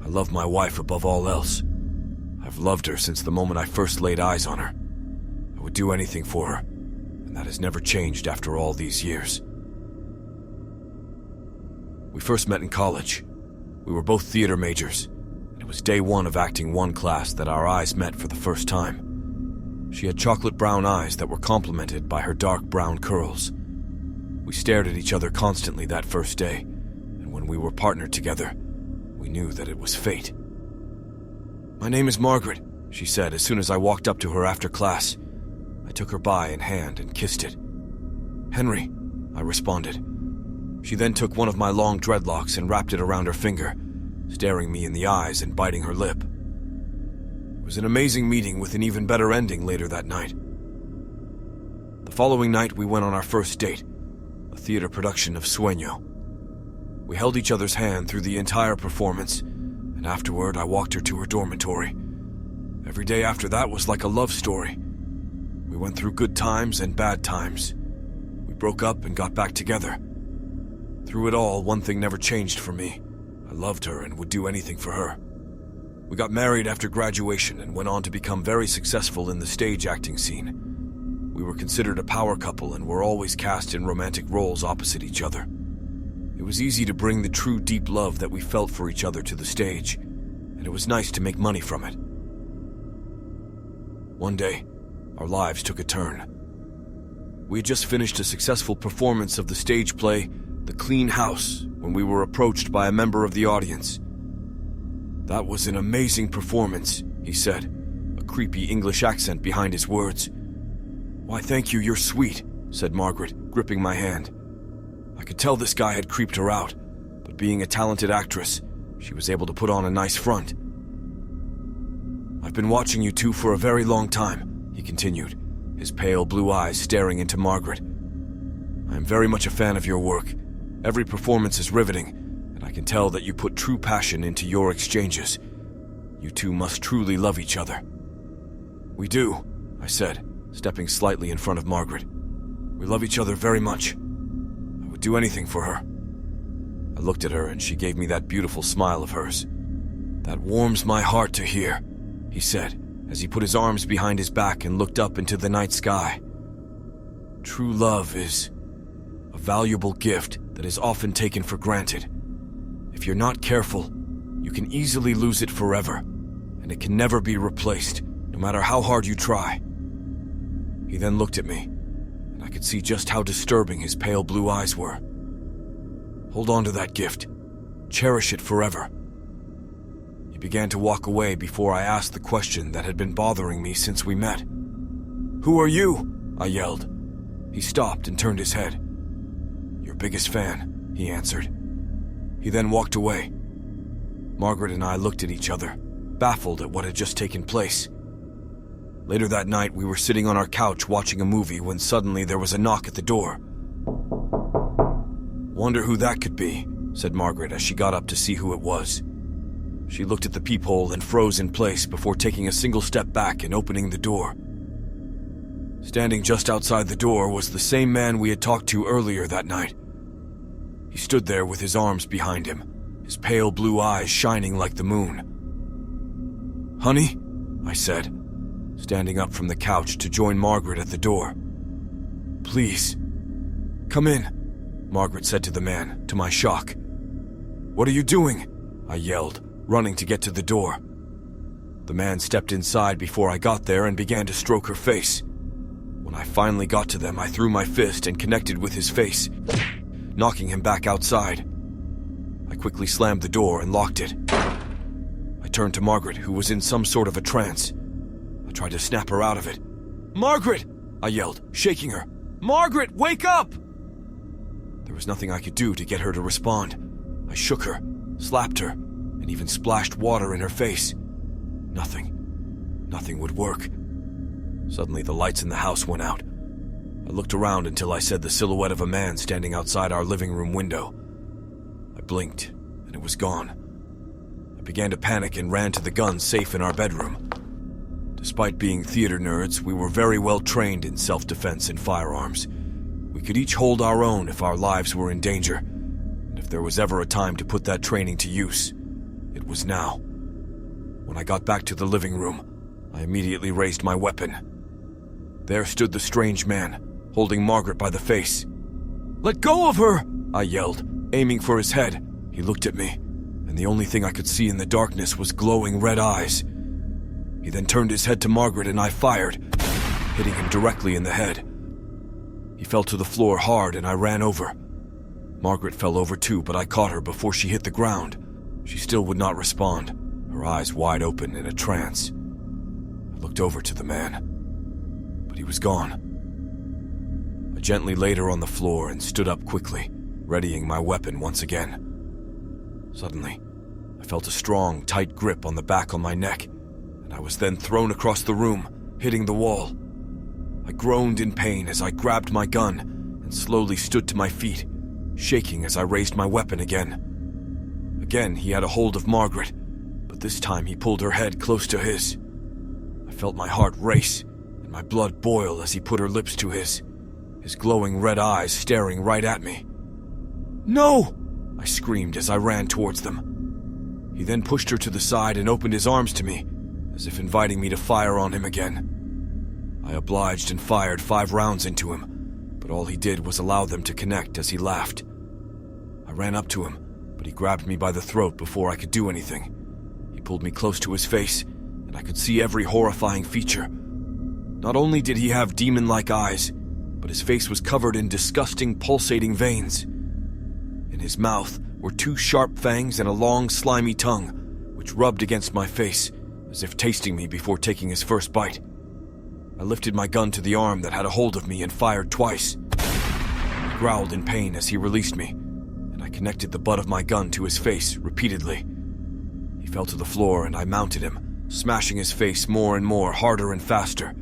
I love my wife above all else. I've loved her since the moment I first laid eyes on her. I would do anything for her, and that has never changed after all these years. We first met in college. We were both theater majors, and it was day one of Acting 1 class that our eyes met for the first time. She had chocolate brown eyes that were complemented by her dark brown curls. We stared at each other constantly that first day, and when we were partnered together, we knew that it was fate. "My name is Margaret," she said as soon as I walked up to her after class. I took her by in hand and kissed it. "Henry," I responded. She then took one of my long dreadlocks and wrapped it around her finger, staring me in the eyes and biting her lip. It was an amazing meeting with an even better ending later that night. The following night we went on our first date, a theater production of Sueño. We held each other's hand through the entire performance, and afterward I walked her to her dormitory. Every day after that was like a love story. We went through good times and bad times. We broke up and got back together. Through it all, one thing never changed for me. I loved her and would do anything for her. We got married after graduation and went on to become very successful in the stage acting scene. We were considered a power couple and were always cast in romantic roles opposite each other. It was easy to bring the true deep love that we felt for each other to the stage, and it was nice to make money from it. One day, our lives took a turn. We had just finished a successful performance of the stage play The Clean House when we were approached by a member of the audience. "That was an amazing performance," he said, a creepy English accent behind his words. "Why, thank you, you're sweet," said Margaret, gripping my hand. I could tell this guy had creeped her out, but being a talented actress, she was able to put on a nice front. "I've been watching you two for a very long time," he continued, his pale blue eyes staring into Margaret. "I am very much a fan of your work. Every performance is riveting, and I can tell that you put true passion into your exchanges. You two must truly love each other." "We do," I said, stepping slightly in front of Margaret. "We love each other very much. I would do anything for her." I looked at her and she gave me that beautiful smile of hers. "That warms my heart to hear," he said, as he put his arms behind his back and looked up into the night sky. "True love is a valuable gift that is often taken for granted. If you're not careful, you can easily lose it forever, and it can never be replaced, no matter how hard you try." He then looked at me, and I could see just how disturbing his pale blue eyes were. "Hold on to that gift. Cherish it forever." He began to walk away before I asked the question that had been bothering me since we met. "Who are you?" I yelled. He stopped and turned his head. "Your biggest fan," he answered. He then walked away. Margaret and I looked at each other, baffled at what had just taken place. Later that night, we were sitting on our couch watching a movie when suddenly there was a knock at the door. "Wonder who that could be," said Margaret as she got up to see who it was. She looked at the peephole and froze in place before taking a single step back and opening the door. Standing just outside the door was the same man we had talked to earlier that night. He stood there with his arms behind him, his pale blue eyes shining like the moon. "Honey?" I said, standing up from the couch to join Margaret at the door. "Please, come in," Margaret said to the man, to my shock. "What are you doing?" I yelled, running to get to the door. The man stepped inside before I got there and began to stroke her face. When I finally got to them, I threw my fist and connected with his face, knocking him back outside. I quickly slammed the door and locked it. I turned to Margaret, who was in some sort of a trance. I tried to snap her out of it. "Margaret!" I yelled, shaking her. "Margaret, wake up!" There was nothing I could do to get her to respond. I shook her, slapped her, and even splashed water in her face. Nothing would work. Suddenly, the lights in the house went out. I looked around until I saw the silhouette of a man standing outside our living room window. I blinked, and it was gone. I began to panic and ran to the gun safe in our bedroom. Despite being theater nerds, we were very well trained in self-defense and firearms. We could each hold our own if our lives were in danger, and if there was ever a time to put that training to use, It was now. When I got back to the living room, I immediately raised my weapon. There stood the strange man, holding Margaret by the face. "Let go of her!" I yelled, aiming for his head. He looked at me, and the only thing I could see in the darkness was glowing red eyes. He then turned his head to Margaret and I fired, hitting him directly in the head. He fell to the floor hard and I ran over. Margaret fell over too, but I caught her before she hit the ground. She still would not respond, her eyes wide open in a trance. I looked over to the man, but he was gone. I gently laid her on the floor and stood up quickly, readying my weapon once again. Suddenly, I felt a strong, tight grip on the back of my neck, and I was then thrown across the room, hitting the wall. I groaned in pain as I grabbed my gun and slowly stood to my feet, shaking as I raised my weapon again. Again, he had a hold of Margaret, but this time he pulled her head close to his. I felt my heart race and my blood boil as he put her lips to his glowing red eyes staring right at me. "No!" I screamed as I ran towards them. He then pushed her to the side and opened his arms to me, as if inviting me to fire on him again. I obliged and fired 5 rounds into him, but all he did was allow them to connect as he laughed. I ran up to him, but he grabbed me by the throat before I could do anything. He pulled me close to his face, and I could see every horrifying feature. Not only did he have demon-like eyes, but his face was covered in disgusting, pulsating veins. In his mouth were 2 sharp fangs and a long, slimy tongue, which rubbed against my face, as if tasting me before taking his first bite. I lifted my gun to the arm that had a hold of me and fired twice. He growled in pain as he released me, and I connected the butt of my gun to his face repeatedly. He fell to the floor and I mounted him, smashing his face more and more, harder and faster.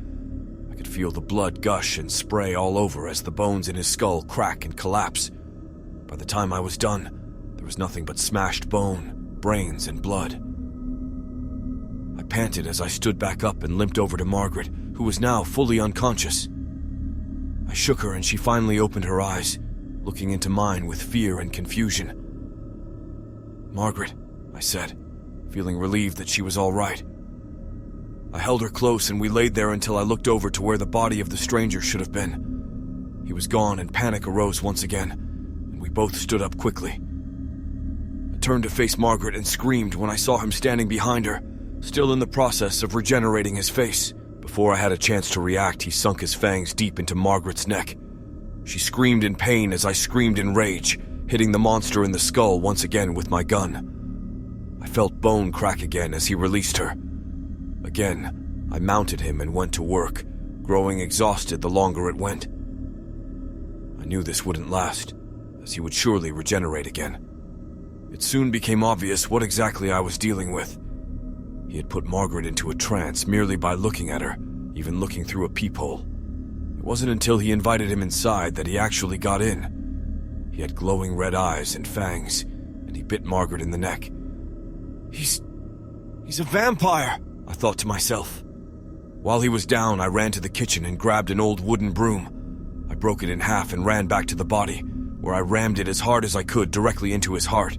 I could feel the blood gush and spray all over as the bones in his skull crack and collapse. By the time I was done, there was nothing but smashed bone, brains, and blood. I panted as I stood back up and limped over to Margaret, who was now fully unconscious. I shook her and she finally opened her eyes, looking into mine with fear and confusion. "Margaret," I said, feeling relieved that she was all right. I held her close and we laid there until I looked over to where the body of the stranger should have been. He was gone and panic arose once again, and we both stood up quickly. I turned to face Margaret and screamed when I saw him standing behind her, still in the process of regenerating his face. Before I had a chance to react, he sunk his fangs deep into Margaret's neck. She screamed in pain as I screamed in rage, hitting the monster in the skull once again with my gun. I felt bone crack again as he released her. Again, I mounted him and went to work, growing exhausted the longer it went. I knew this wouldn't last, as he would surely regenerate again. It soon became obvious what exactly I was dealing with. He had put Margaret into a trance merely by looking at her, even looking through a peephole. It wasn't until he invited him inside that he actually got in. He had glowing red eyes and fangs, and he bit Margaret in the neck. He's a vampire, I thought to myself. While he was down, I ran to the kitchen and grabbed an old wooden broom. I broke it in half and ran back to the body, where I rammed it as hard as I could directly into his heart.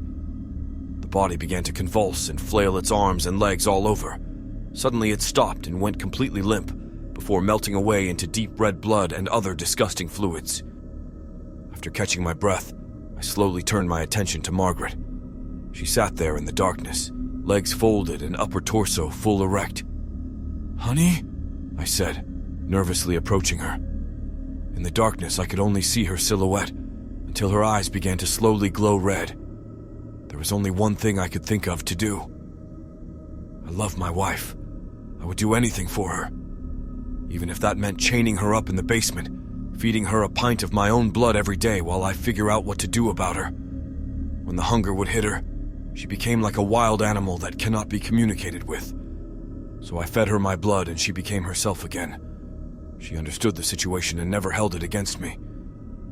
The body began to convulse and flail its arms and legs all over. Suddenly it stopped and went completely limp, before melting away into deep red blood and other disgusting fluids. After catching my breath, I slowly turned my attention to Margaret. She sat there in the darkness, legs folded and upper torso full erect. "Honey?" I said, nervously approaching her. In the darkness, I could only see her silhouette, until her eyes began to slowly glow red. There was only one thing I could think of to do. I love my wife. I would do anything for her. Even if that meant chaining her up in the basement, feeding her a pint of my own blood every day while I figure out what to do about her. When the hunger would hit her, she became like a wild animal that cannot be communicated with. So I fed her my blood and she became herself again. She understood the situation and never held it against me.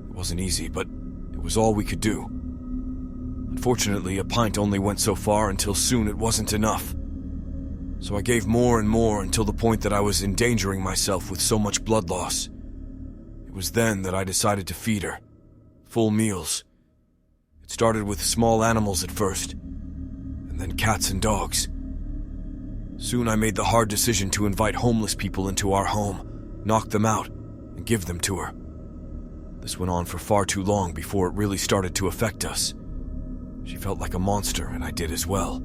It wasn't easy, but it was all we could do. Unfortunately, a pint only went so far until soon it wasn't enough. So I gave more and more until the point that I was endangering myself with so much blood loss. It was then that I decided to feed her. Full meals. It started with small animals at first, and then cats and dogs. Soon I made the hard decision to invite homeless people into our home, knock them out, and give them to her. This went on for far too long before it really started to affect us. She felt like a monster, and I did as well.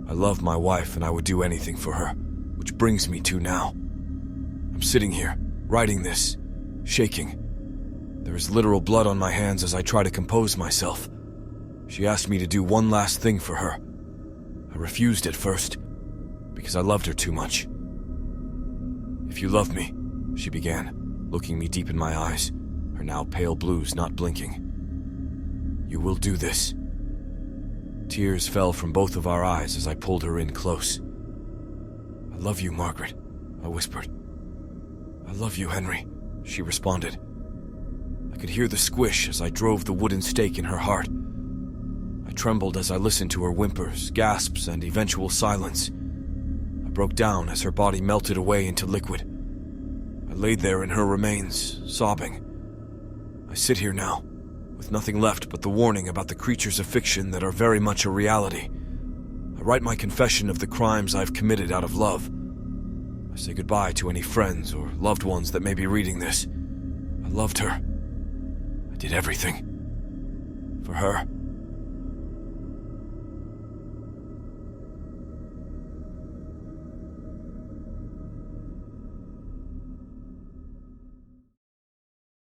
I love my wife, and I would do anything for her, which brings me to now. I'm sitting here, writing this, shaking. There is literal blood on my hands as I try to compose myself. She asked me to do one last thing for her. I refused at first, because I loved her too much. "If you love me," she began, looking me deep in my eyes, her now pale blues not blinking, "you will do this." Tears fell from both of our eyes as I pulled her in close. "I love you, Margaret," I whispered. "I love you, Henry," she responded. I could hear the squish as I drove the wooden stake in her heart. I trembled as I listened to her whimpers, gasps, and eventual silence. I broke down as her body melted away into liquid. I laid there in her remains, sobbing. I sit here now, with nothing left but the warning about the creatures of fiction that are very much a reality. I write my confession of the crimes I've committed out of love. I say goodbye to any friends or loved ones that may be reading this. I loved her. I did everything. For her.